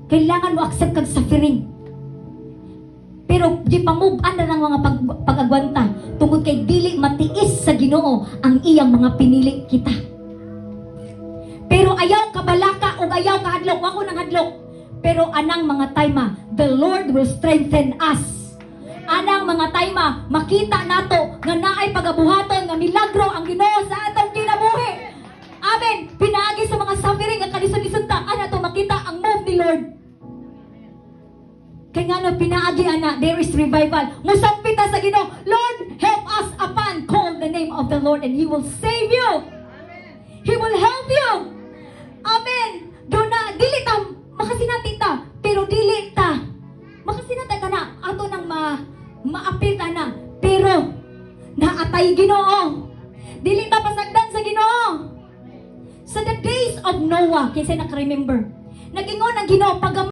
kailangan mo accept kag suffering. Pero di pa move on na ng mga pag-agwanta tungod kay dili matiis sa Ginoo ang iyang mga pinili kita. Pero ayaw ka balaka o ayaw ka hadlok, wako nang hadlok. Pero anang mga time, the Lord will strengthen us. Anang mga time, makita nato nga naay pagabuhaton nga milagro ang Ginoo sa atong kinabuhi. Amen. Pinaagi sa mga suffering nga kalisod-lisod ta, ana to makita ang move ni Lord. Kaya nga no, pinaagi ana, there is revival. Musampita sa Ginoo, Lord, help us upon call the name of the Lord and He will save you. He will help you. Amen. Do na, dili ta, makasinati ta, pero dili ta. Makasinati ta na, ato nang maapil ta na, pero naatay Ginoo. Dili ta pasagdan sa Ginoo. Sa the days of Noah, kasi nakaremember, nag-ingon ang Ginoo, pag